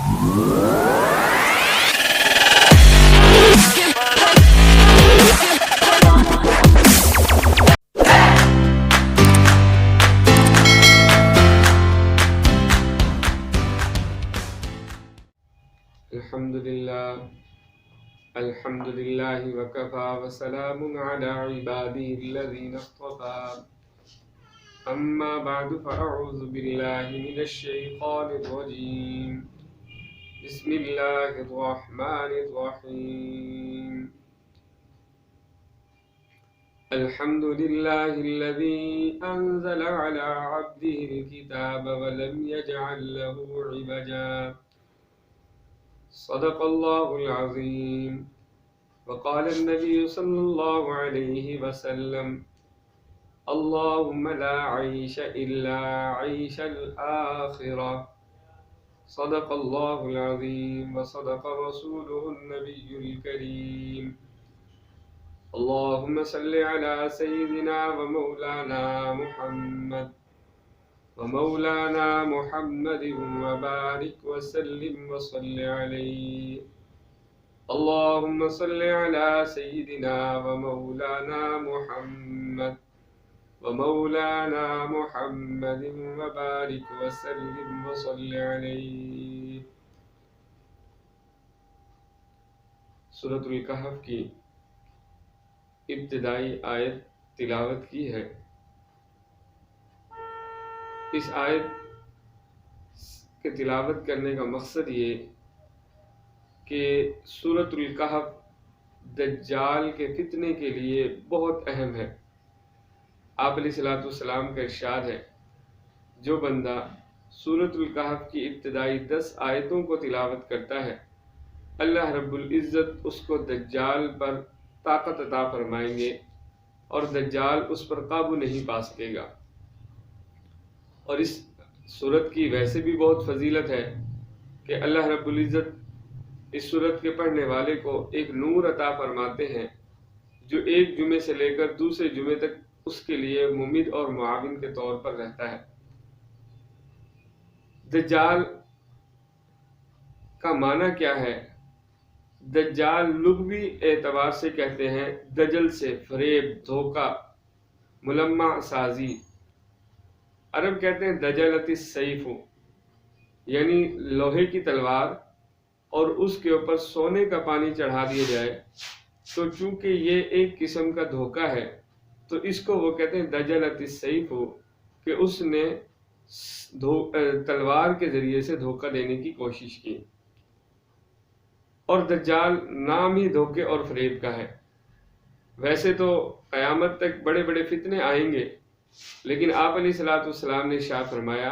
الحمد لله وكفى وسلام على عباده الذين اصطفى أما بعد فأعوذ بالله من الشيطان الرجيم بسم الله الرحمن الرحيم الحمد لله الذي أنزل على عبده الكتاب ولم يجعل له عوجا صدق الله العظيم وقال النبي صلى الله عليه وسلم اللهم لا عيش إلا عيش الآخرة صدق الله العظيم وصدق رسوله النبي الكريم اللهم صل على سيدنا ومولانا محمد وبارك وسلم وصل عليه اللهم صل على سيدنا ومولانا محمد وبارك وسلم وصل عليه. سورۃ الکہف کی ابتدائی آیت تلاوت کی ہے. اس آیت کے تلاوت کرنے کا مقصد یہ کہ سورۃ الکہف دجال کے فتنے کے لیے بہت اہم ہے. آپ علیہ الصلوۃ والسلام کا ارشاد ہے جو بندہ سورۃ الکہف کی ابتدائی 10 آیتوں کو تلاوت کرتا ہے اللہ رب العزت اس کو دجال پر طاقت عطا فرمائیں گے اور دجال اس پر قابو نہیں پا سکے گا. اور اس سورت کی ویسے بھی بہت فضیلت ہے کہ اللہ رب العزت اس سورت کے پڑھنے والے کو ایک نور عطا فرماتے ہیں جو ایک جمعے سے لے کر دوسرے جمعے تک اس کے لیے ممید اور معاون کے طور پر رہتا ہے. دجال کا معنی کیا ہے؟ دجال لغوی اعتبار سے کہتے ہیں دجل سے فریب، دھوکہ، ملمع سازی. عرب کہتے ہیں دجلت السیف، یعنی لوہے کی تلوار اور اس کے اوپر سونے کا پانی چڑھا دیا جائے تو چونکہ یہ ایک قسم کا دھوکہ ہے تو اس کو وہ کہتے ہیں دجلت السیف کہ اس نے تلوار کے ذریعے سے دھوکہ دینے کی کوشش کی. اور دجال نام ہی دھوکے اور فریب کا ہے. ویسے تو قیامت تک بڑے بڑے فتنے آئیں گے لیکن آپ علیہ الصلوۃ والسلام نے ارشاد فرمایا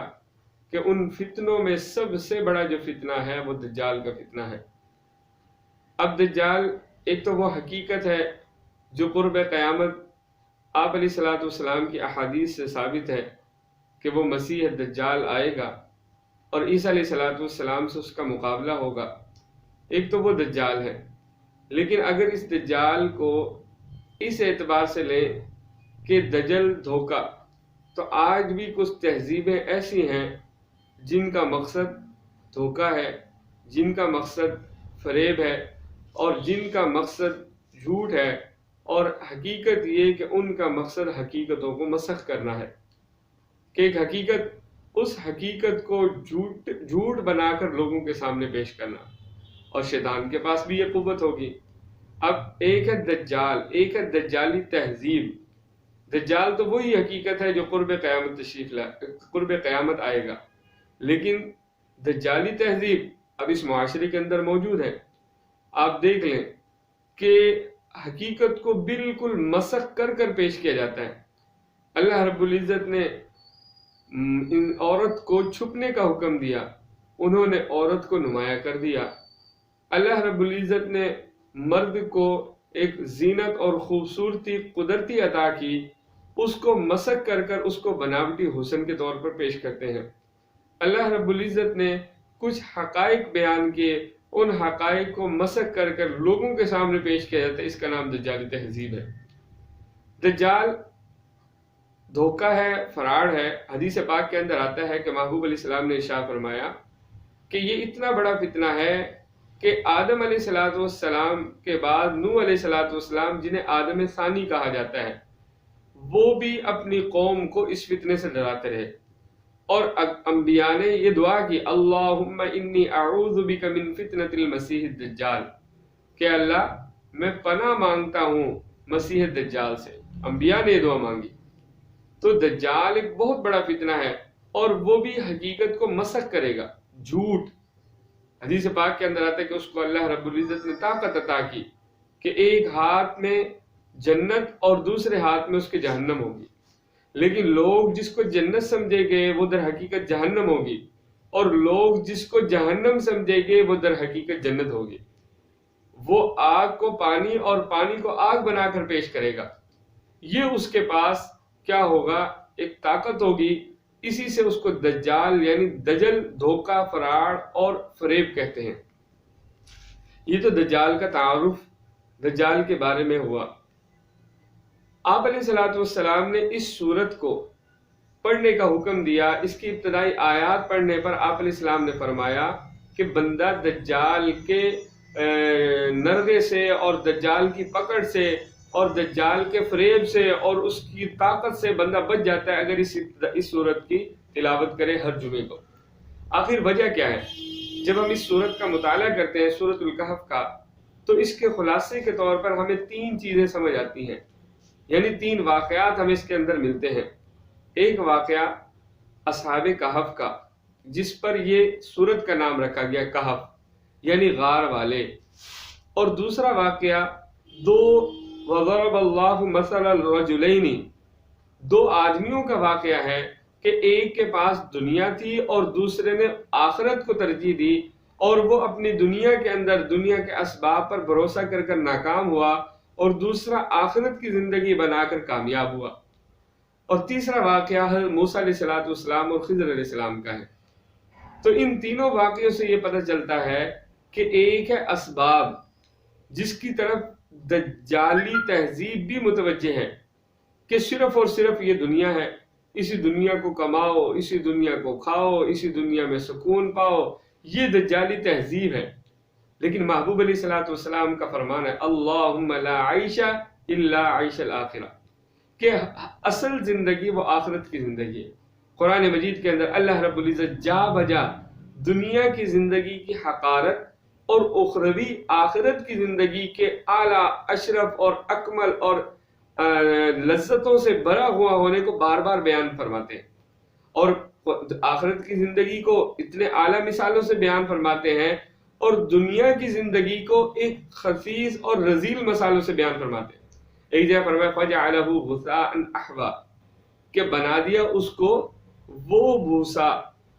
کہ ان فتنوں میں سب سے بڑا جو فتنہ ہے وہ دجال کا فتنہ ہے. اب دجال ایک تو وہ حقیقت ہے جو قرب قیامت آپ علیہ الصلوۃ والسلام کی احادیث سے ثابت ہے کہ وہ مسیح دجال آئے گا اور عیسیٰ علیہ الصلوۃ والسلام سے اس کا مقابلہ ہوگا. ایک تو وہ دجال ہے. لیکن اگر اس دجال کو اس اعتبار سے لیں کہ دجل دھوکہ، تو آج بھی کچھ تہذیبیں ایسی ہیں جن کا مقصد دھوکہ ہے، جن کا مقصد فریب ہے اور جن کا مقصد جھوٹ ہے، اور حقیقت یہ کہ ان کا مقصد حقیقتوں کو مسخ کرنا ہے کہ ایک حقیقت اس حقیقت کو جھوٹ بنا کر لوگوں کے سامنے پیش کرنا. اور شیطان کے پاس بھی یہ قوت ہوگی. اب ایک ہے دجال، ایک ہے دجالی تہذیب. دجال تو وہی حقیقت ہے جو قرب قیامت آئے گا، لیکن دجالی تہذیب اب اس معاشرے کے اندر موجود ہے. آپ دیکھ لیں کہ حقیقت کو بالکل مسخ کر کر پیش کیا جاتا ہے. اللہ رب العزت نے ان عورت کو چھپنے کا حکم دیا، انہوں نے عورت کو نمایاں کر دیا. اللہ رب العزت نے مرد کو ایک زینت اور خوبصورتی قدرتی عطا کی، اس کو مسخ کر کر اس کو بناوٹی حسن کے طور پر پیش کرتے ہیں. اللہ رب العزت نے کچھ حقائق بیان کیے، ان حقائق کو مسخ کر کر لوگوں کے سامنے پیش کیا جاتا ہے. اس کا نام دجالی تہذیب ہے. دجال دھوکہ ہے، فراڈ ہے. حدیث پاک کے اندر آتا ہے کہ محبوب علیہ السلام نے ارشاد فرمایا کہ یہ اتنا بڑا فتنہ ہے کہ آدم علیہ السلام کے بعد نوح علیہ السلام، جنہیں آدم ثانی کہا جاتا ہے، وہ بھی اپنی قوم کو اس فتنے سے ڈراتے رہے، اور انبیاء نے یہ دعا کی، اللہم انی اعوذ بک من فتنۃ المسیح الدجال، کہ اللہ میں پناہ مانگتا ہوں مسیح دجال سے۔ انبیاء نے یہ دعا مانگی۔ تو دجال ایک بہت بڑا فتنہ ہے، اور وہ بھی حقیقت کو مسخ کرے گا، جھوٹ۔ حدیث پاک کے اندر آتا ہے کہ اس کو اللہ رب العزت نے طاقت عطا کی کہ ایک ہاتھ میں جنت اور دوسرے ہاتھ میں اس کے جہنم ہوگی، لیکن لوگ جس کو جنت سمجھے گے وہ در حقیقت جہنم ہوگی، اور لوگ جس کو جہنم سمجھے گے وہ در حقیقت جنت ہوگی۔ وہ آگ کو پانی اور پانی کو آگ بنا کر پیش کرے گا، یہ اس کے پاس کیا ہوگا؟ ایک طاقت ہوگی۔ اسی سے اس کو دجال یعنی دجل، دھوکہ، فراڈ اور فریب کہتے ہیں۔ یہ تو دجال کا تعارف دجال کے بارے میں ہوا۔ آپ علیہ السلام نے اس سورت کو پڑھنے کا حکم دیا۔ اس کی ابتدائی آیات پڑھنے پر آپ علیہ السلام نے فرمایا کہ بندہ دجال کے نرغے سے اور دجال کی پکڑ سے اور دجال کے فریب سے اور اس کی طاقت سے بندہ بچ جاتا ہے اگر اس سورت کی تلاوت کرے ہر جمعے کو۔ آخر وجہ کیا ہے؟ جب ہم اس سورت کا مطالعہ کرتے ہیں، سورت الکہف کا، تو اس کے خلاصے کے طور پر ہمیں 3 چیزیں سمجھ آتی ہیں، یعنی 3 واقعات ہمیں اس کے اندر ملتے ہیں۔ ایک واقعہ اصحاب کہف کا، جس پر یہ سورت کا نام رکھا گیا کہف، یعنی غار والے، اور دوسرا واقعہ وَضَرَبَ اللَّهُ مَثَلَ الرَّجُلَيْنِ، 2 آدمیوں کا واقعہ ہے کہ ایک کے پاس دنیا تھی اور دوسرے نے آخرت کو ترجیح دی، اور وہ اپنی دنیا کے اندر دنیا کے اسباب پر بھروسہ کر کر ناکام ہوا، اور دوسرا آخرت کی زندگی بنا کر کامیاب ہوا۔ اور تیسرا واقعہ موسیٰ علیہ السلام اور خضر علیہ السلام کا ہے۔ تو ان تینوں واقعوں سے یہ پتہ چلتا ہے کہ ایک ہے اسباب، جس کی طرف دجالی تہذیب بھی متوجہ ہے کہ صرف اور صرف یہ دنیا ہے، اسی دنیا کو کماؤ، اسی دنیا کو کھاؤ، اسی دنیا میں سکون پاؤ، یہ دجالی تہذیب ہے۔ لیکن محبوب علیہ السلام کا فرمان ہے، اللہم لا عیش الا عیش الآخرہ، کہ اصل زندگی وہ آخرت کی زندگی ہے۔ قرآن مجید کے اندر اللہ رب العزت جا بجا دنیا کی زندگی کی حقارت اور اخروی آخرت کی زندگی کے اعلیٰ، اشرف اور اکمل اور لذتوں سے بھرا ہوا ہونے کو بار بار بیان فرماتے ہیں، اور آخرت کی زندگی کو اتنے اعلیٰ مثالوں سے بیان فرماتے ہیں، اور دنیا کی زندگی کو ایک خفیف اور رذیل مثالوں سے بیان فرماتے ہیں۔ ایک جگہ فرمایا فَجَعَلَهُ غُثَاءً أَحْوَىٰ، کہ بنا دیا اس کو وہ بھوسا،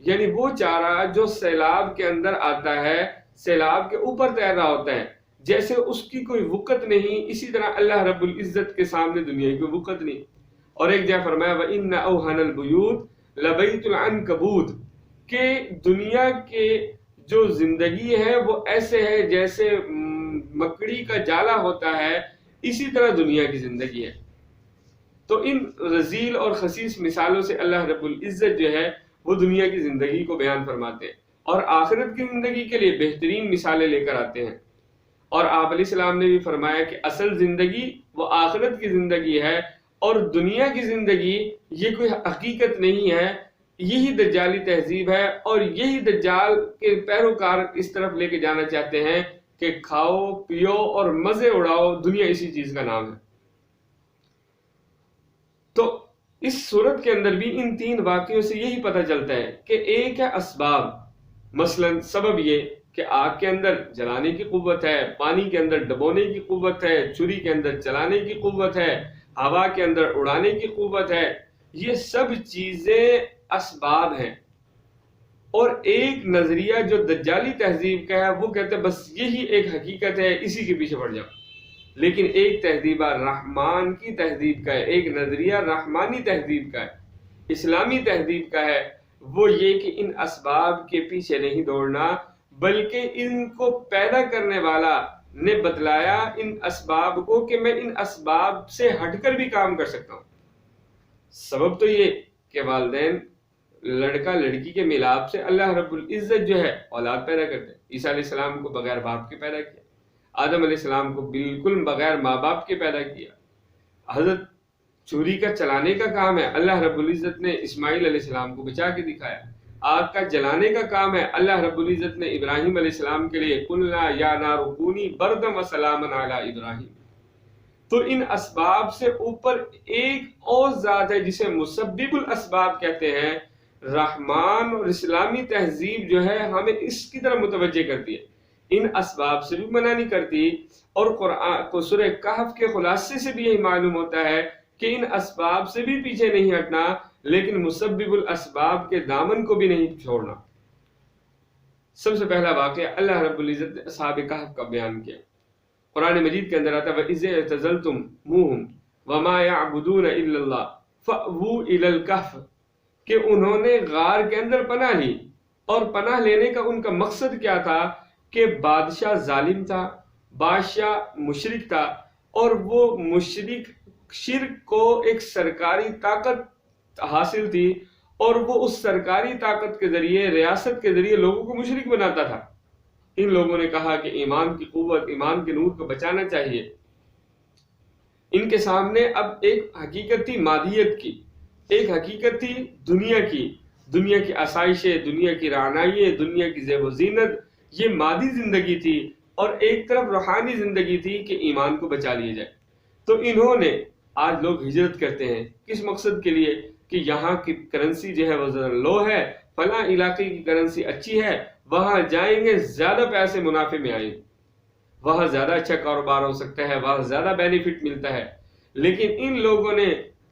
یعنی وہ چارہ جو سیلاب کے اندر آتا ہے، سیلاب کے اوپر تیر رہا ہوتا ہے، جیسے اس کی کوئی وقت نہیں، اسی طرح اللہ رب العزت کے سامنے دنیا کی کوئی وقت نہیں۔ اور ایک جگہ فرمایا وَإِنَّ أَوْهَنَ الْبُيُوتِ لَبَيْتُ الْعَنكَبُوتِ، کہ دنیا کے جو زندگی ہے وہ ایسے ہے جیسے مکڑی کا جالا ہوتا ہے، اسی طرح دنیا کی زندگی ہے۔ تو ان رذیل اور خسیس مثالوں سے اللہ رب العزت جو ہے وہ دنیا کی زندگی کو بیان فرماتے ہیں، اور آخرت کی زندگی کے لیے بہترین مثالیں لے کر آتے ہیں۔ اور آپ علیہ السلام نے بھی فرمایا کہ اصل زندگی وہ آخرت کی زندگی ہے، اور دنیا کی زندگی یہ کوئی حقیقت نہیں ہے، یہی دجالی تہذیب ہے، اور یہی دجال کے پیروکار اس طرف لے کے جانا چاہتے ہیں کہ کھاؤ پیو اور مزے اڑاؤ، دنیا اسی چیز کا نام ہے۔ تو اس صورت کے اندر بھی ان 3 واقعوں سے یہی پتہ چلتا ہے کہ ایک ہے اسباب، مثلا سبب یہ کہ آگ کے اندر جلانے کی قوت ہے، پانی کے اندر ڈبونے کی قوت ہے، چھری کے اندر چلانے کی قوت ہے، ہوا کے اندر اڑانے کی قوت ہے، یہ سب چیزیں اسباب ہیں۔ اور ایک نظریہ جو دجالی تہذیب کا ہے وہ کہتے ہیں بس یہی ایک حقیقت ہے، اسی کے پیچھے پڑ جاؤ۔ لیکن ایک تہذیبہ رحمان کی تہذیب کا ہے، ایک نظریہ رحمانی تہذیب کا ہے، اسلامی تہذیب کا ہے، وہ یہ کہ ان اسباب کے پیچھے نہیں دوڑنا، بلکہ ان کو پیدا کرنے والا نے بتلایا ان اسباب کو کہ میں ان اسباب سے ہٹ کر بھی کام کر سکتا ہوں۔ سبب تو یہ کہ والدین لڑکا لڑکی کے ملاپ سے اللہ رب العزت جو ہے اولاد پیدا کرتے ہیں۔ عیسیٰ علیہ السلام کو بغیر باپ کے پیدا کیا، آدم علیہ السلام کو بالکل بغیر ماں باپ کے پیدا کیا۔ حضرت چھری کا چلانے کا کام ہے، اللہ رب العزت نے اسماعیل علیہ السلام کو بچا کے دکھایا۔ آگ کا جلانے کا کام ہے، اللہ رب العزت نے ابراہیم علیہ السلام کے لیے قلنا یا نار کونی بردم وسلاما علی ابراہیم۔ تو ان اسباب سے اوپر ایک اور ذات ہے جسے مسبب الاسباب کہتے ہیں۔ رحمان اور اسلامی تہذیب جو ہے ہمیں اس کی طرف متوجہ کرتی ہے، ان اسباب سے بھی منع نہیں کرتی، اور قرآن کو سورہ کہف کے خلاصے سے بھی یہی معلوم ہوتا ہے کہ ان اسباب سے بھی پیچھے نہیں ہٹنا، لیکن مسبب الاسباب کے دامن کو بھی نہیں چھوڑنا۔ سب سے پہلا واقعہ اللہ رب العزت نے اصحاب کہف کا بیان کیا۔ قرآن مجید کے اندر آتا ہے وَإِذْ اعْتَزَلْتُمُوهُمْ وَمَا يَعْبُدُونَ إِلَّا اللَّهَ فَأْوُوا إِلَى الْكَهْفِ، کہ انہوں نے غار کے اندر پناہ لی، اور پناہ لینے کا ان کا مقصد کیا تھا کہ بادشاہ ظالم تھا، بادشاہ مشرک تھا، اور وہ مشرک شرک کو ایک سرکاری طاقت حاصل تھی، اور وہ اس سرکاری طاقت کے ذریعے، ریاست کے ذریعے لوگوں کو مشرک بناتا تھا۔ ان لوگوں نے کہا کہ ایمان کی قوت، ایمان کے نور کو بچانا چاہیے۔ ان کے سامنے اب ایک حقیقت تھی مادیت کی، ایک حقیقت تھی دنیا کی آسائشیں، دنیا کی رعنائییں، دنیا کی زیب و زینت، یہ مادی زندگی تھی، اور ایک طرف روحانی زندگی تھی کہ ایمان کو بچا لیا جائے۔ تو انہوں نے، آج لوگ ہجرت کرتے ہیں کس مقصد کے لیے کہ یہاں کی کرنسی جو ہے وہ ذرا لو ہے، فلاں علاقے کی کرنسی اچھی ہے، وہاں جائیں گے زیادہ پیسے منافع میں آئیں، وہاں زیادہ اچھا کاروبار ہو سکتا ہے، وہاں زیادہ بینیفٹ ملتا ہے۔ لیکن ان لوگوں نے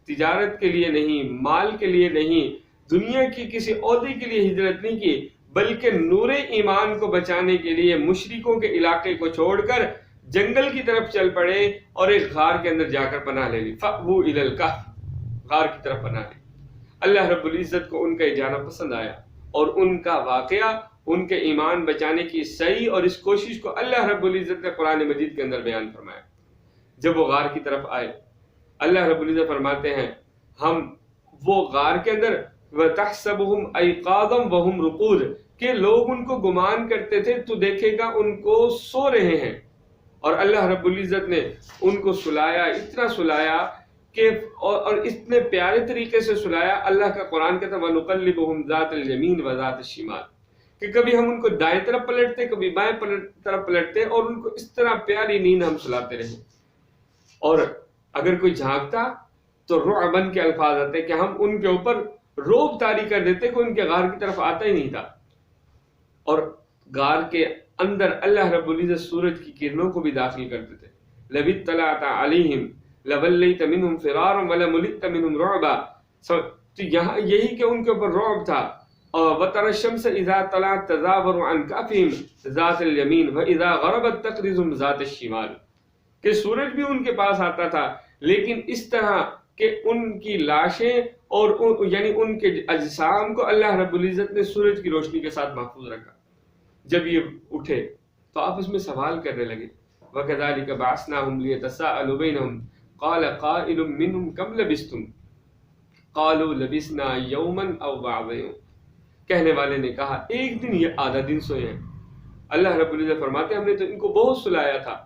تجارت کے لیے نہیں، مال کے لیے نہیں، دنیا کی کسی عہدے کے لیے ہجرت نہیں کی، بلکہ نور ایمان کو بچانے کے لیے مشرکوں کے علاقے کو چھوڑ کر جنگل کی طرف چل پڑے، اور ایک غار کے اندر جا کر پناہ لے لی۔ فَأْوُوا إِلَى الْكَهْفِ، غار کی طرف پناہ لی۔ اللہ رب العزت کو ان کا یہ جانا پسند آیا، اور ان کا واقعہ، ان کے ایمان بچانے کی صحیح اور اس کوشش کو اللہ رب العزت نے قرآن مجید کے اندر بیان فرمایا۔ جب وہ غار کی طرف آئے، اللہ رب العزت فرماتے ہیں ہم وہ غار کے اندر وَتَحْسَبُهُمْ أَيْقَاظًا وَهُمْ رُقُودٌ، کہ لوگ ان کو گمان کرتے تھے تو دیکھے گا ان کو سو رہے ہیں، اور اللہ رب العزت نے ان کو سلایا، اتنا سلایا کہ اور اتنے پیارے طریقے سے سلایا۔ اللہ کا قرآن کہتا ہے وَنُقَلِّبُهُمْ ذَاتَ الْيَمِينِ وَذَاتَ الشِّمَالِ، کہ کبھی ہم ان کو دائیں طرف پلٹتے، کبھی بائیں طرف پلٹتے، اور ان کو اس طرح پیاری نیند ہم سلاتے رہے۔ اور اگر کوئی جھانکتا تو رعبن کے الفاظ آتے کہ ہم ان کے اوپر روب طاری کر دیتے، کہ ان کے غار کی طرف آتا ہی نہیں تھا۔ اور غار کے اندر اللہ رب العزت سورج کی کرنوں کو بھی داخل کر دیتے۔ لَوِ اطَّلَعْتَ عَلَيْهِمْ لَوَلَّيْتَ مِنْهُمْ فِرَارًا وَلَمُلِئْتَ مِنْهُمْ رُعْبًا، تو یہاں یہی کہ ان کے اوپر رعب تھا۔ وَتَرَى الشَّمْسَ إِذَا طَلَعَتْ تَزَاوَرُ عَنْ كَهْفِهِمْ ذَاتَ الْيَمِينِ وَإِذَا غَرَبَتْ تَقْرِضُهُمْ ذَاتَ الشِّمَالِ، کہ سورج بھی ان کے پاس آتا تھا، لیکن اس طرح کہ ان کی لاشیں اور یعنی ان کے اجسام کو اللہ رب العزت نے سورج کی روشنی کے ساتھ محفوظ رکھا۔ جب یہ اٹھے تو آپس میں سوال کرنے لگے، وَكَذَلِكَ بَعَثْنَاهُمْ لِيَتَسَاءَلُوا بَيْنَهُمْ قَالَ قَائِلٌ مِّنْهُمْ كَمْ لَبِثْتُمْ قَالُوا لَبِثْنَا يَوْمًا أَوْ بَعْضَ يَوْمٍ، کہنے والے نے کہا ایک دن یا آدھا دن سوئے ہیں۔ اللہ رب العزت فرماتے ہیں ہم نے تو ان کو بہت سلایا تھا۔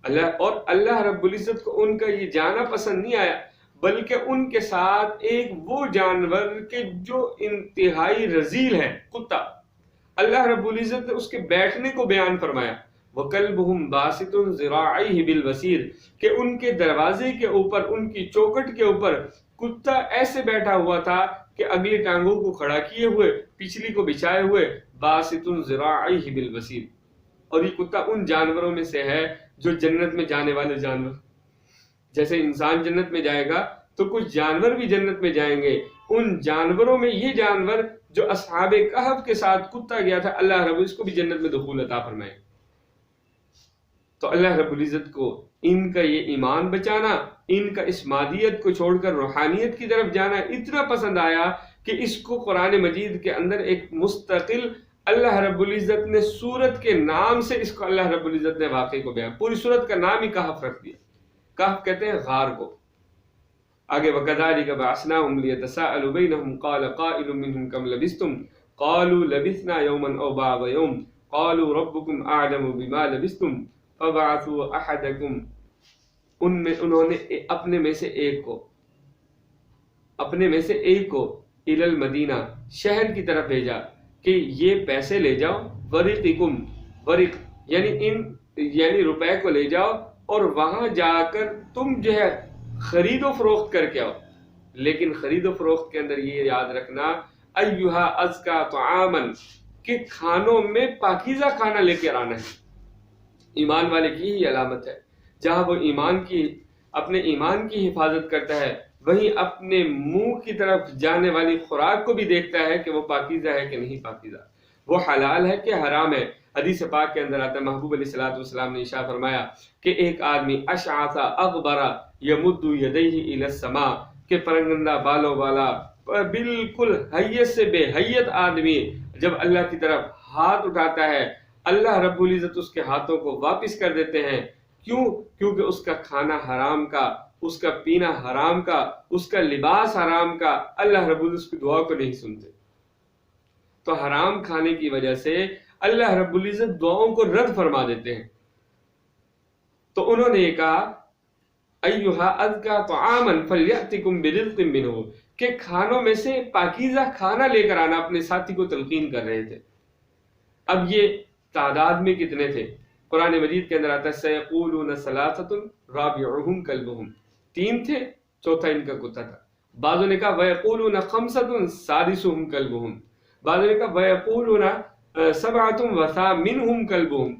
اللہ رب العزت کو ان کا یہ جانا پسند نہیں آیا، بلکہ ان کے ساتھ ایک وہ جانور کہ جو انتہائی رذیل ہے، کتا، اللہ رب العزت نے اس کے بیٹھنے کو بیان فرمایا۔ وَكَلْبُهُمْ بَاسِطٌ ذِرَاعَيْهِ بِالْوَسِيرِ، کہ ان کے دروازے کے اوپر، ان کی چوکٹ کے اوپر کتا ایسے بیٹھا ہوا تھا کہ اگلی ٹانگوں کو کھڑا کیے ہوئے، پچھلی کو بچھائے ہوئے، بَاسِطٌ ذِرَاعَيْهِ بِالْوَسِيرِ۔ اور یہ کتا ان جانوروں میں سے ہے جو جنت میں جانے والے جانور، جیسے انسان جنت میں جائے گا تو کچھ جانور بھی جنت میں جائیں گے، ان جانوروں میں یہ جانور جو اصحاب کہف کے ساتھ کتا گیا تھا، اللہ رب اس کو بھی جنت میں دخول عطا فرمائے۔ تو اللہ رب العزت کو ان کا یہ ایمان بچانا، ان کا اس مادیت کو چھوڑ کر روحانیت کی طرف جانا اتنا پسند آیا کہ اس کو قرآن مجید کے اندر ایک مستقل اللہ رب العزت نے سورت کے نام سے اس کو اللہ رب العزت نے واقعے کو بیان، پوری سورت کا نام ہی کہف رکھ دیا۔ کہف کہتے ہیں غار کو، آگے وَكَذَلِكَ بَعَثْنَاهُمْ لِيَتَسَاءَلُوا بَيْنَهُمْ قَالَ قَائِلٌ مِّنْهُمْ كَمْ لَبِثْتُمْ قَالُوا لَبِثْنَا يَوْمًا أَوْ بَعْضَ يَوْمٍ قَالُوا رَبُّكُمْ أَعْلَمُ بِمَا لَبِثْتُمْ فَبَعَثُوا أَحَدَكُمْ انہوں نے اپنے میں سے ایک کو اِلَى الْمَدِینَہ شہر کی طرف بھیجا کہ یہ پیسے لے جاؤ، ورقکم ورق یعنی روپے کو لے جاؤ اور وہاں جا کر تم جو ہے خرید و فروخت کر کے آؤ، لیکن خرید و فروخت کے اندر یہ یاد رکھنا ایہا ازکا طعاما کہ کھانوں میں پاکیزہ کھانا لے کر آنا ہے۔ ایمان والے کی ہی علامت ہے، جہاں وہ اپنے ایمان کی حفاظت کرتا ہے وہیں اپنے منہ کی طرف جانے والی خوراک کو بھی دیکھتا ہے کہ وہ پاکیزہ ہے کہ نہیں پاکیزہ، وہ حلال ہے کہ حرام ہے۔ حدیث پاک کے اندر آتا ہے، محبوب علیہ السلام نے ارشاد فرمایا کہ ایک آدمی اشعث اغبر یمد یدیہ الی السماء کہ پرنگندہ بالوں والا بالکل حیت سے بے حیت آدمی جب اللہ کی طرف ہاتھ اٹھاتا ہے، اللہ رب العزت اس کے ہاتھوں کو واپس کر دیتے ہیں۔ کیوں؟ کیونکہ اس کا کھانا حرام کا، اس کا پینا حرام کا، اس کا لباس حرام کا، اللہ رب العزت کی دعا کو نہیں سنتے۔ تو حرام کھانے کی وجہ سے اللہ رب العزت دعاؤں کو رد فرما دیتے ہیں۔ تو انہوں نے یہ کہا ایہا ازکا طعاما فلیأتکم برزق منہ کہ کھانوں میں سے پاکیزہ کھانا لے کر آنا، اپنے ساتھی کو تلقین کر رہے تھے۔ اب یہ تعداد میں کتنے تھے؟ قرآن مجید کے اندر آتا ہے سیقولون ثلاثۃ رابعہم کلبہم، 3 تھے، چوتھا ان کا کتا تھا۔ بعضوں نے کہا ویقولون خمسۃ سادسہم کلبہم، بعضوں نے کہا ویقولون سبعۃ وثامنہم کلبہم،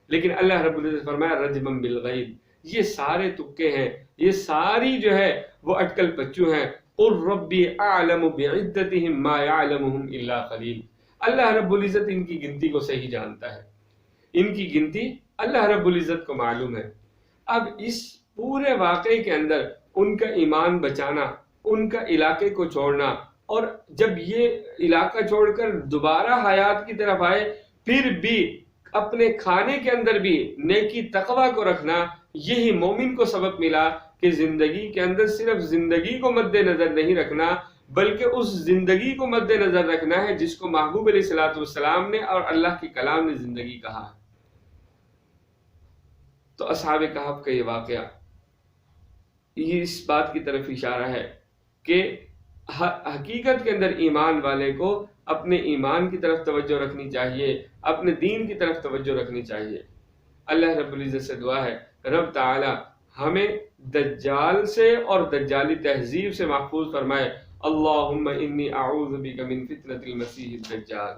لیکن اللہ رب العزت فرمایا رجما بالغیب، یہ سارے تکے ہیں، یہ ساری جو ہے وہ اٹکل پچو ہیں۔ قل ربی اعلم بعدتہم ما یعلمہم الا قلیل، اللہ رب العزت ان کی گنتی کو صحیح جانتا ہے، ان کی گنتی اللہ رب العزت کو معلوم ہے۔ اب اس پورے واقعے کے اندر ان کا ایمان بچانا، ان کا علاقے کو چھوڑنا، اور جب یہ علاقہ چھوڑ کر دوبارہ حیات کی طرف آئے پھر بھی اپنے کھانے کے اندر بھی نیکی تقوی کو رکھنا، یہی مومن کو سبق ملا کہ زندگی کے اندر صرف زندگی کو مد نظر نہیں رکھنا، بلکہ اس زندگی کو مد نظر رکھنا ہے جس کو محبوب علیہ السلام نے اور اللہ کے کلام نے زندگی کہا ہے۔ تو اصحاب کہف کا یہ واقعہ یہ اس بات کی طرف اشارہ ہے کہ حقیقت کے اندر ایمان والے کو اپنے ایمان کی طرف توجہ رکھنی چاہیے، اپنے دین کی طرف توجہ رکھنی چاہیے۔ اللہ رب العزت سے دعا ہے رب تعالی ہمیں دجال سے اور دجالی تہذیب سے محفوظ فرمائے۔ اللہم انی اعوذ بک من فتنة المسیح الدجال۔